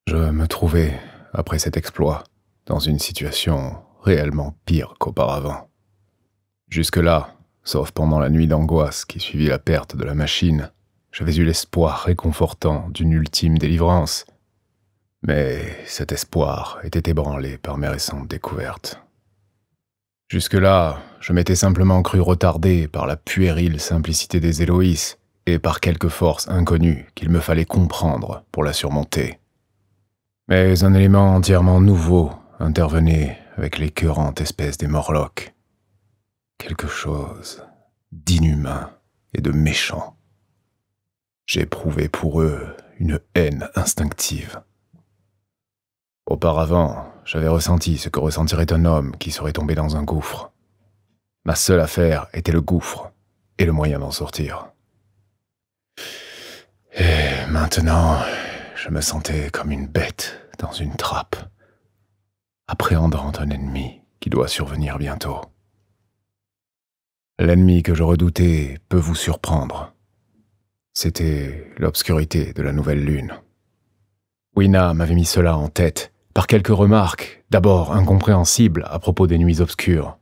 Je me trouvais, après cet exploit, dans une situation réellement pire qu'auparavant. Jusque-là, sauf pendant la nuit d'angoisse qui suivit la perte de la machine, j'avais eu l'espoir réconfortant d'une ultime délivrance. Mais cet espoir était ébranlé par mes récentes découvertes. Jusque-là, je m'étais simplement cru retardé par la puérile simplicité des Héloïs et par quelque force inconnue qu'il me fallait comprendre pour la surmonter. Mais un élément entièrement nouveau intervenait avec l'écœurante espèce des Morlocks. Quelque chose d'inhumain et de méchant. J'éprouvais pour eux une haine instinctive. Auparavant, j'avais ressenti ce que ressentirait un homme qui serait tombé dans un gouffre. Ma seule affaire était le gouffre et le moyen d'en sortir. Et maintenant, je me sentais comme une bête dans une trappe, appréhendant un ennemi qui doit survenir bientôt. L'ennemi que je redoutais peut vous surprendre. C'était l'obscurité de la nouvelle lune. Wina m'avait mis cela en tête, par quelques remarques, d'abord incompréhensibles à propos des nuits obscures.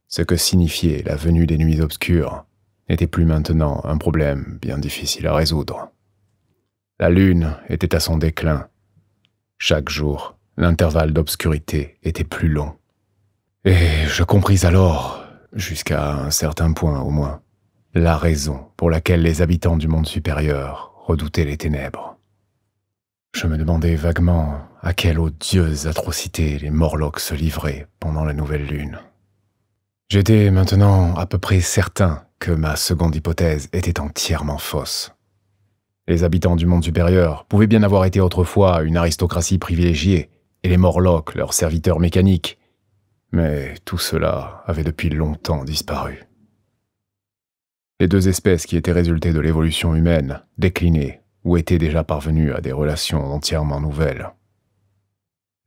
Ce que signifiait la venue des nuits obscures n'était plus maintenant un problème bien difficile à résoudre. La lune était à son déclin. Chaque jour, l'intervalle d'obscurité était plus long. Et je compris alors, jusqu'à un certain point au moins, la raison pour laquelle les habitants du monde supérieur redoutaient les ténèbres. Je me demandais vaguement à quelle odieuse atrocité les Morlocks se livraient pendant la nouvelle lune. J'étais maintenant à peu près certain que ma seconde hypothèse était entièrement fausse. Les habitants du monde supérieur pouvaient bien avoir été autrefois une aristocratie privilégiée, et les Morlocks leurs serviteurs mécaniques, mais tout cela avait depuis longtemps disparu. Les deux espèces qui étaient résultées de l'évolution humaine déclinaient ou étaient déjà parvenues à des relations entièrement nouvelles.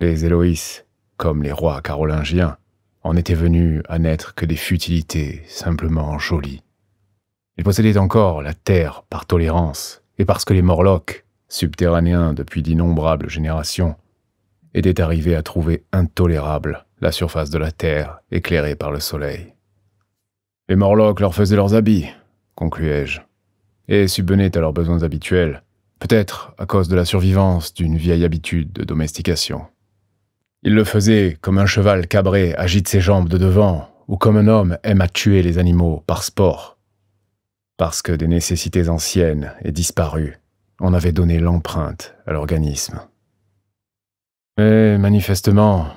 Les Héloïs, comme les rois carolingiens, en étaient venus à n'être que des futilités simplement jolies. Ils possédaient encore la terre par tolérance, et parce que les Morlocks, subterranéens depuis d'innombrables générations, étaient arrivés à trouver intolérable la surface de la terre éclairée par le soleil. Les Morlocks leur faisaient leurs habits, concluai-je, et subvenaient à leurs besoins habituels, peut-être à cause de la survivance d'une vieille habitude de domestication. Ils le faisaient comme un cheval cabré agite ses jambes de devant, ou comme un homme aime à tuer les animaux par sport. Parce que des nécessités anciennes et disparues, on avait donné l'empreinte à l'organisme. Mais manifestement,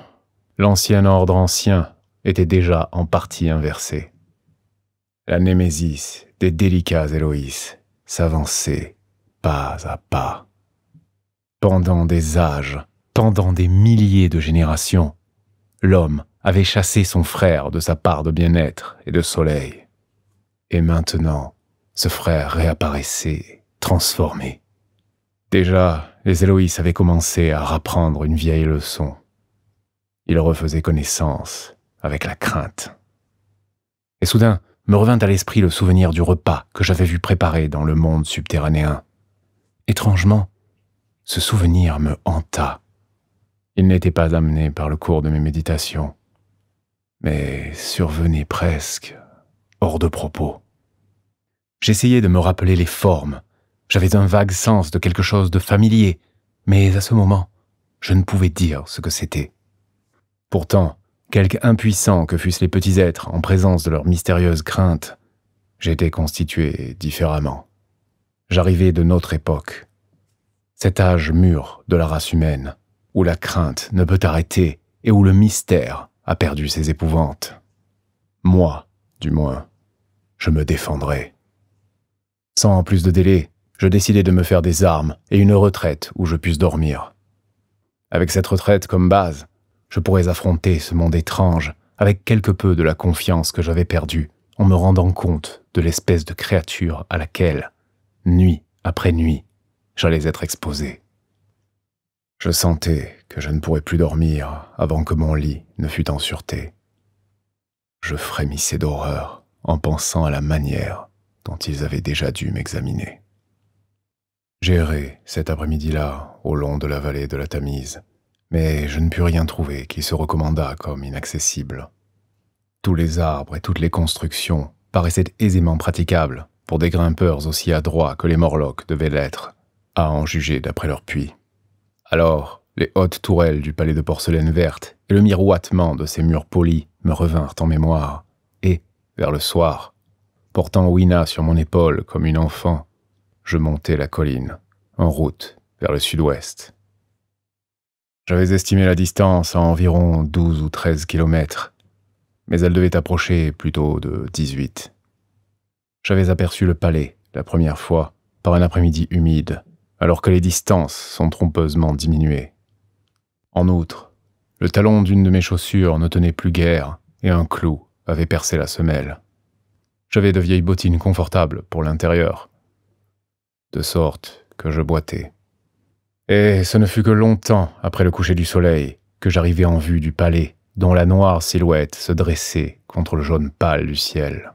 l'ancien ordre ancien était déjà en partie inversé. La némésis des délicats Héloïs s'avançait pas à pas. Pendant des âges, pendant des milliers de générations, l'homme avait chassé son frère de sa part de bien-être et de soleil. Et maintenant, ce frère réapparaissait, transformé. Déjà, les Héloïs avaient commencé à rapprendre une vieille leçon. Ils refaisaient connaissance avec la crainte. Et soudain, me revint à l'esprit le souvenir du repas que j'avais vu préparer dans le monde subterranéen. Étrangement, ce souvenir me hanta. Il n'était pas amené par le cours de mes méditations, mais survenait presque hors de propos. J'essayais de me rappeler les formes. J'avais un vague sens de quelque chose de familier, mais à ce moment, je ne pouvais dire ce que c'était. Pourtant, quelque impuissants que fussent les petits êtres en présence de leurs mystérieuses craintes, j'étais constitué différemment. J'arrivais de notre époque, cet âge mûr de la race humaine, où la crainte ne peut arrêter et où le mystère a perdu ses épouvantes. Moi, du moins, je me défendrai. Sans plus de délai, je décidai de me faire des armes et une retraite où je puisse dormir. Avec cette retraite comme base, je pourrais affronter ce monde étrange avec quelque peu de la confiance que j'avais perdue en me rendant compte de l'espèce de créature à laquelle, nuit après nuit, j'allais être exposé. Je sentais que je ne pourrais plus dormir avant que mon lit ne fût en sûreté. Je frémissais d'horreur en pensant à la manière dont ils avaient déjà dû m'examiner. J'ai erré cet après-midi-là au long de la vallée de la Tamise, mais je ne pus rien trouver qui se recommandât comme inaccessible. Tous les arbres et toutes les constructions paraissaient aisément praticables pour des grimpeurs aussi adroits que les Morlocks devaient l'être, à en juger d'après leur puits. Alors, les hautes tourelles du palais de porcelaine verte et le miroitement de ses murs polis me revinrent en mémoire, et, vers le soir, portant Wina sur mon épaule comme une enfant, je montai la colline, en route vers le sud-ouest. J'avais estimé la distance à environ 12 ou 13 kilomètres, mais elle devait approcher plutôt de 18. J'avais aperçu le palais, la première fois, par un après-midi humide, alors que les distances sont trompeusement diminuées. En outre, le talon d'une de mes chaussures ne tenait plus guère, et un clou avait percé la semelle. J'avais de vieilles bottines confortables pour l'intérieur, de sorte que je boitais. Et ce ne fut que longtemps après le coucher du soleil que j'arrivai en vue du palais, dont la noire silhouette se dressait contre le jaune pâle du ciel.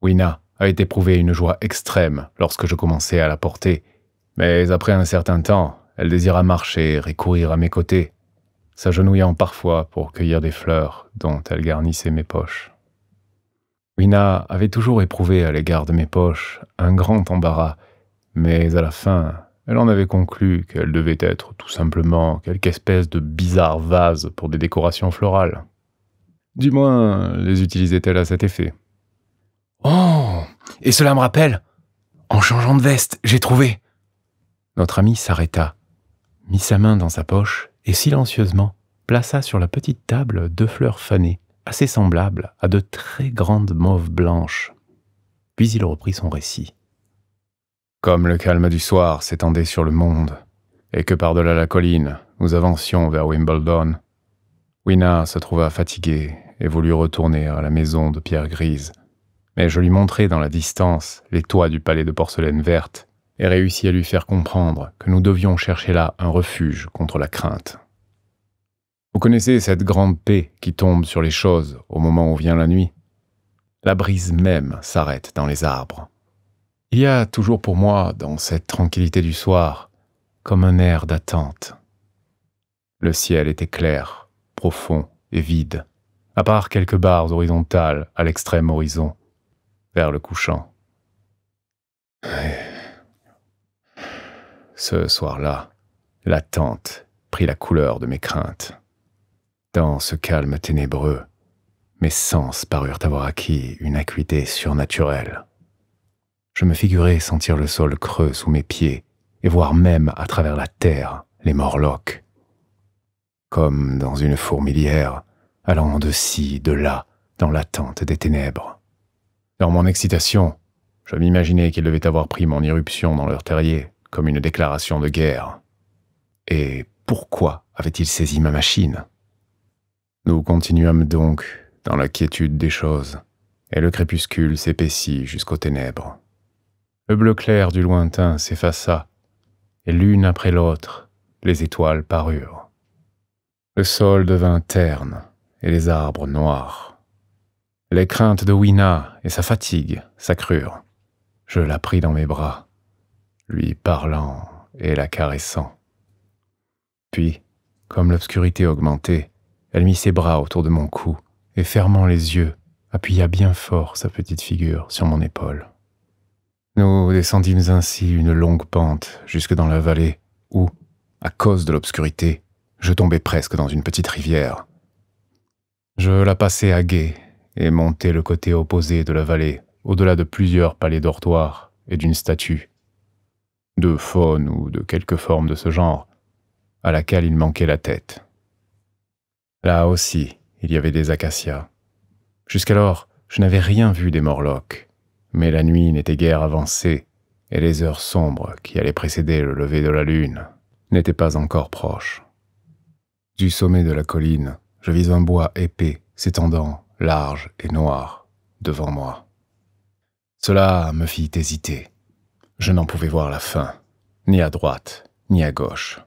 Wina avait éprouvé une joie extrême lorsque je commençai à la porter, mais après un certain temps, elle désira marcher et courir à mes côtés, s'agenouillant parfois pour cueillir des fleurs dont elle garnissait mes poches. Wina avait toujours éprouvé à l'égard de mes poches un grand embarras, mais à la fin, elle en avait conclu qu'elle devait être tout simplement quelque espèce de bizarre vase pour des décorations florales. Du moins, les utilisait-elle à cet effet. « Oh, et cela me rappelle, en changeant de veste, j'ai trouvé !» Notre ami s'arrêta, mit sa main dans sa poche et silencieusement plaça sur la petite table 2 fleurs fanées, assez semblables à de très grandes mauves blanches. Puis il reprit son récit. Comme le calme du soir s'étendait sur le monde, et que par-delà la colline, nous avancions vers Wimbledon, Wina se trouva fatiguée et voulut retourner à la maison de pierre grise. Mais je lui montrai dans la distance les toits du palais de porcelaine verte et réussis à lui faire comprendre que nous devions chercher là un refuge contre la crainte. Vous connaissez cette grande paix qui tombe sur les choses au moment où vient la nuit? La brise même s'arrête dans les arbres. Il y a toujours pour moi, dans cette tranquillité du soir, comme un air d'attente. Le ciel était clair, profond et vide, à part quelques barres horizontales à l'extrême horizon, vers le couchant. Ce soir-là, l'attente prit la couleur de mes craintes. Dans ce calme ténébreux, mes sens parurent avoir acquis une acuité surnaturelle. Je me figurais sentir le sol creux sous mes pieds et voir même à travers la terre les Morlocks. Comme dans une fourmilière, allant de ci, de là, dans l'attente des ténèbres. Dans mon excitation, je m'imaginais qu'ils devaient avoir pris mon irruption dans leur terrier comme une déclaration de guerre. Et pourquoi avaient-ils saisi ma machine? Nous continuâmes donc dans la quiétude des choses, et le crépuscule s'épaissit jusqu'aux ténèbres. Le bleu clair du lointain s'effaça, et l'une après l'autre, les étoiles parurent. Le sol devint terne, et les arbres noirs. Les craintes de Wina et sa fatigue s'accrurent. Je la pris dans mes bras, lui parlant et la caressant. Puis, comme l'obscurité augmentait, elle mit ses bras autour de mon cou et, fermant les yeux, appuya bien fort sa petite figure sur mon épaule. Nous descendîmes ainsi une longue pente jusque dans la vallée où, à cause de l'obscurité, je tombais presque dans une petite rivière. Je la passai à gué et montai le côté opposé de la vallée, au-delà de plusieurs palais dortoirs et d'une statue, de faune ou de quelque forme de ce genre, à laquelle il manquait la tête. Là aussi, il y avait des acacias. Jusqu'alors, je n'avais rien vu des Morlocks, mais la nuit n'était guère avancée, et les heures sombres qui allaient précéder le lever de la lune n'étaient pas encore proches. Du sommet de la colline, je vis un bois épais s'étendant, large et noir, devant moi. Cela me fit hésiter. Je n'en pouvais voir la fin, ni à droite, ni à gauche.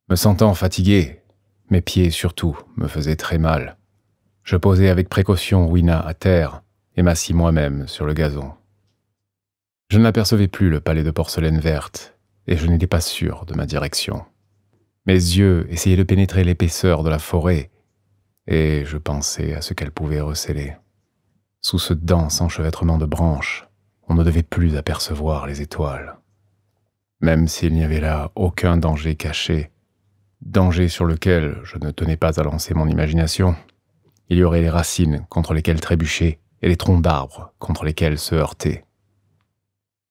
Me sentant fatigué, mes pieds surtout me faisaient très mal. Je posai avec précaution Wina à terre et m'assis moi-même sur le gazon. Je n'apercevais plus le palais de porcelaine verte, et je n'étais pas sûr de ma direction. Mes yeux essayaient de pénétrer l'épaisseur de la forêt, et je pensais à ce qu'elle pouvait recéler. Sous ce dense enchevêtrement de branches, on ne devait plus apercevoir les étoiles. Même s'il n'y avait là aucun danger caché, danger sur lequel je ne tenais pas à lancer mon imagination, il y aurait les racines contre lesquelles trébucher et les troncs d'arbres contre lesquels se heurter.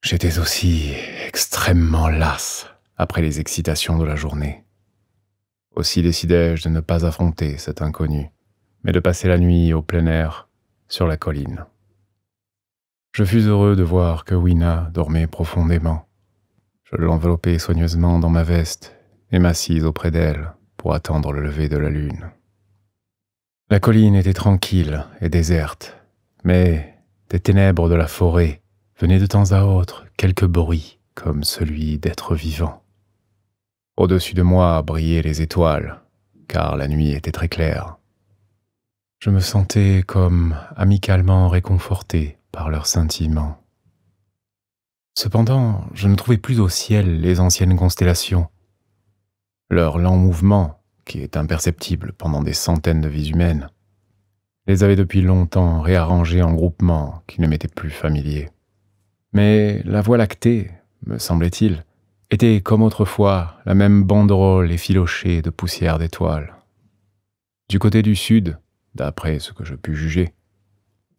J'étais aussi extrêmement lasse après les excitations de la journée. Aussi décidai-je de ne pas affronter cet inconnu, mais de passer la nuit au plein air, sur la colline. Je fus heureux de voir que Wina dormait profondément. Je l'enveloppai soigneusement dans ma veste et m'assis auprès d'elle pour attendre le lever de la lune. La colline était tranquille et déserte, mais des ténèbres de la forêt venaient de temps à autre quelques bruits comme celui d'êtres vivants. Au-dessus de moi brillaient les étoiles, car la nuit était très claire. Je me sentais comme amicalement réconforté par leur scintillement. Cependant, je ne trouvais plus au ciel les anciennes constellations. Leur lent mouvement, qui est imperceptible pendant des centaines de vies humaines, les avait depuis longtemps réarrangés en groupements qui ne m'étaient plus familiers. Mais la Voie lactée, me semblait-il, était comme autrefois la même banderole effilochée de poussière d'étoiles. Du côté du sud, d'après ce que je pus juger,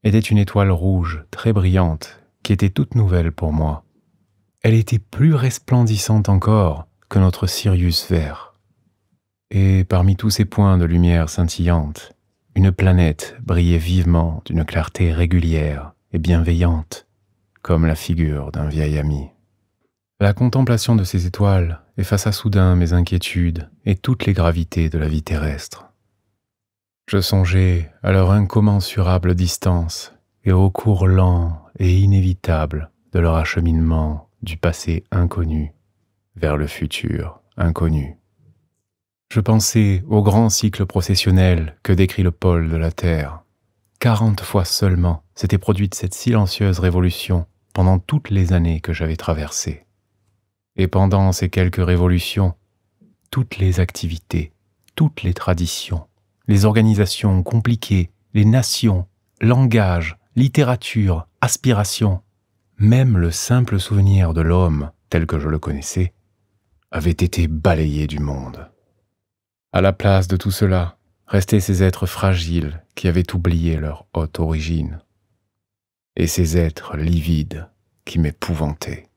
était une étoile rouge très brillante qui était toute nouvelle pour moi. Elle était plus resplendissante encore que notre Sirius vert. Et parmi tous ces points de lumière scintillante, une planète brillait vivement d'une clarté régulière et bienveillante, comme la figure d'un vieil ami. La contemplation de ces étoiles effaça soudain mes inquiétudes et toutes les gravités de la vie terrestre. Je songeais à leur incommensurable distance et au cours lent et inévitable de leur acheminement du passé inconnu vers le futur inconnu. Je pensais au grand cycle processionnel que décrit le pôle de la Terre. 40 fois seulement s'était produite cette silencieuse révolution pendant toutes les années que j'avais traversées. Et pendant ces quelques révolutions, toutes les activités, toutes les traditions, les organisations compliquées, les nations, langages, littérature, aspirations, même le simple souvenir de l'homme tel que je le connaissais, avait été balayé du monde. À la place de tout cela, restaient ces êtres fragiles qui avaient oublié leur haute origine, et ces êtres livides qui m'épouvantaient.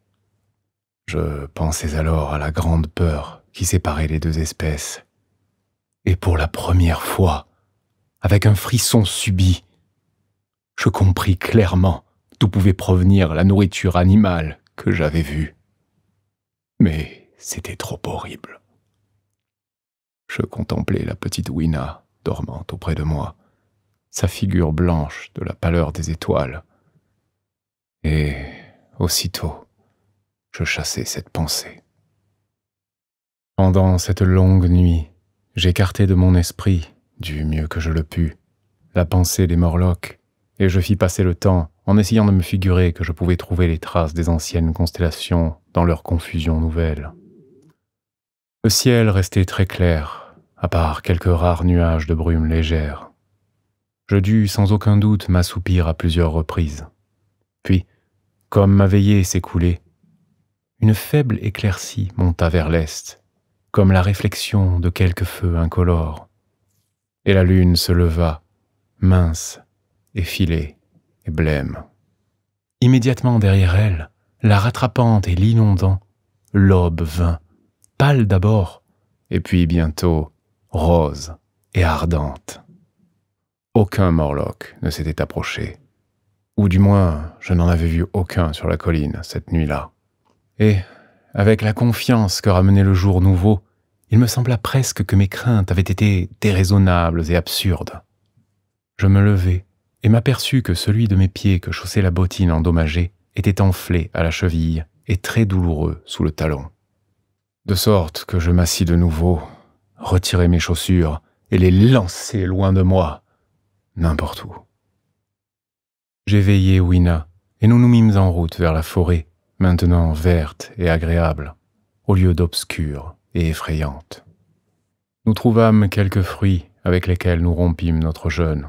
Je pensais alors à la grande peur qui séparait les deux espèces, et pour la première fois, avec un frisson subit, je compris clairement d'où pouvait provenir la nourriture animale que j'avais vue. Mais c'était trop horrible. Je contemplais la petite Wina dormant auprès de moi, sa figure blanche de la pâleur des étoiles. Et aussitôt, je chassai cette pensée. Pendant cette longue nuit, j'écartai de mon esprit, du mieux que je le pus, la pensée des Morlocks, et je fis passer le temps en essayant de me figurer que je pouvais trouver les traces des anciennes constellations dans leur confusion nouvelle. Le ciel restait très clair, à part quelques rares nuages de brume légère. Je dus sans aucun doute m'assoupir à plusieurs reprises. Puis, comme ma veillée s'écoulait, une faible éclaircie monta vers l'est, comme la réflexion de quelques feux incolores, et la lune se leva, mince, effilée et blême. Immédiatement derrière elle, la rattrapant et l'inondant, l'aube vint, pâle d'abord, et puis bientôt rose et ardente. Aucun Morlock ne s'était approché, ou du moins je n'en avais vu aucun sur la colline cette nuit-là. Et, avec la confiance que ramenait le jour nouveau, il me sembla presque que mes craintes avaient été déraisonnables et absurdes. Je me levai et m'aperçus que celui de mes pieds que chaussait la bottine endommagée était enflé à la cheville et très douloureux sous le talon. De sorte que je m'assis de nouveau, retirai mes chaussures et les lançai loin de moi, n'importe où. J'éveillai Wina et nous nous mîmes en route vers la forêt, maintenant verte et agréable, au lieu d'obscure et effrayante. Nous trouvâmes quelques fruits avec lesquels nous rompîmes notre jeûne.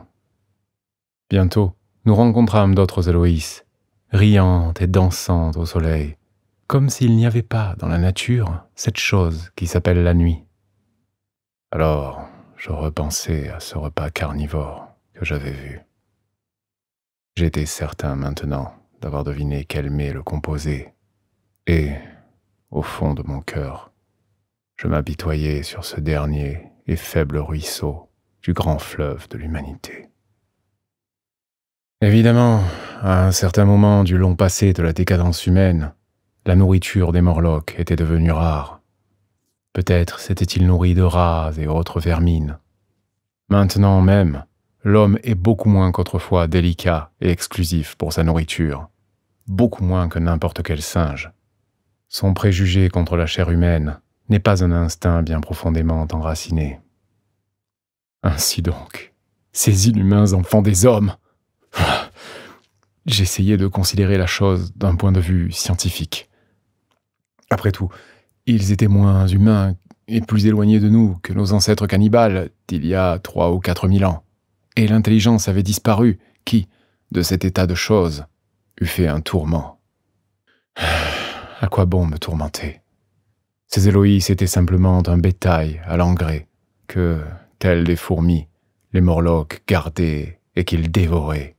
Bientôt, nous rencontrâmes d'autres Héloïses, riantes et dansantes au soleil, comme s'il n'y avait pas dans la nature cette chose qui s'appelle la nuit. Alors, je repensai à ce repas carnivore que j'avais vu. J'étais certain maintenant d'avoir deviné quel mets le composait, et, au fond de mon cœur, je m'apitoyais sur ce dernier et faible ruisseau du grand fleuve de l'humanité. Évidemment, à un certain moment du long passé de la décadence humaine, la nourriture des Morlocks était devenue rare. Peut-être s'était-il nourri de rats et autres vermines. Maintenant même, l'homme est beaucoup moins qu'autrefois délicat et exclusif pour sa nourriture, beaucoup moins que n'importe quel singe. Son préjugé contre la chair humaine n'est pas un instinct bien profondément enraciné. Ainsi donc, ces inhumains enfants des hommes! J'essayais de considérer la chose d'un point de vue scientifique. Après tout, ils étaient moins humains et plus éloignés de nous que nos ancêtres cannibales d'il y a 3 ou 4 000 ans. Et l'intelligence avait disparu qui, de cet état de choses, eût fait un tourment. À quoi bon me tourmenter? Ces Héloïses étaient simplement un bétail à l'engrais que, tels des fourmis, les Morlocks gardaient et qu'ils dévoraient,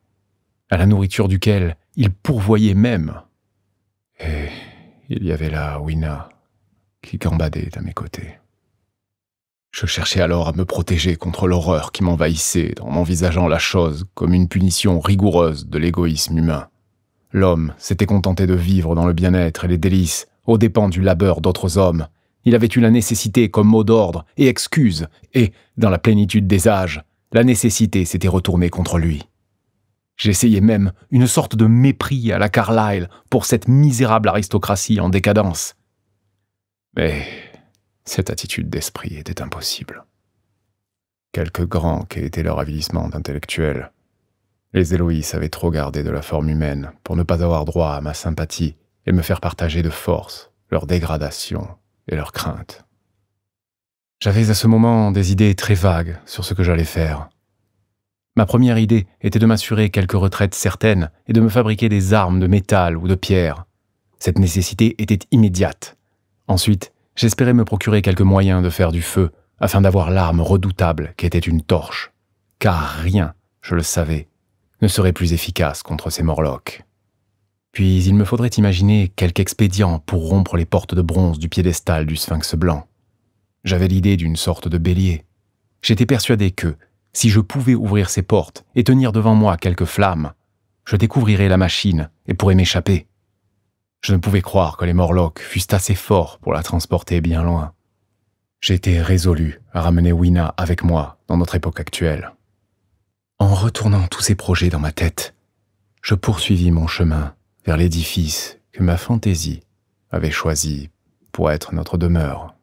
à la nourriture duquel ils pourvoyaient même. Et il y avait là Wina, qui gambadait à mes côtés. Je cherchais alors à me protéger contre l'horreur qui m'envahissait en envisageant la chose comme une punition rigoureuse de l'égoïsme humain. L'homme s'était contenté de vivre dans le bien-être et les délices, aux dépens du labeur d'autres hommes. Il avait eu la nécessité comme mot d'ordre et excuse, et, dans la plénitude des âges, la nécessité s'était retournée contre lui. J'essayais même une sorte de mépris à la Carlyle pour cette misérable aristocratie en décadence. Mais cette attitude d'esprit était impossible. Quelque grand qu'ait été leur avilissement intellectuel, les Héloïses avaient trop gardé de la forme humaine pour ne pas avoir droit à ma sympathie et me faire partager de force leur dégradation et leurs craintes. J'avais à ce moment des idées très vagues sur ce que j'allais faire. Ma première idée était de m'assurer quelques retraites certaines et de me fabriquer des armes de métal ou de pierre. Cette nécessité était immédiate. Ensuite, j'espérais me procurer quelques moyens de faire du feu afin d'avoir l'arme redoutable qu'était une torche. Car rien, je le savais, ne serait plus efficace contre ces Morlocks. Puis il me faudrait imaginer quelque expédient pour rompre les portes de bronze du piédestal du Sphinx blanc. J'avais l'idée d'une sorte de bélier. J'étais persuadé que, si je pouvais ouvrir ces portes et tenir devant moi quelques flammes, je découvrirais la machine et pourrais m'échapper. Je ne pouvais croire que les Morlocks fussent assez forts pour la transporter bien loin. J'étais résolu à ramener Wina avec moi dans notre époque actuelle. En retournant tous ces projets dans ma tête, je poursuivis mon chemin vers l'édifice que ma fantaisie avait choisi pour être notre demeure.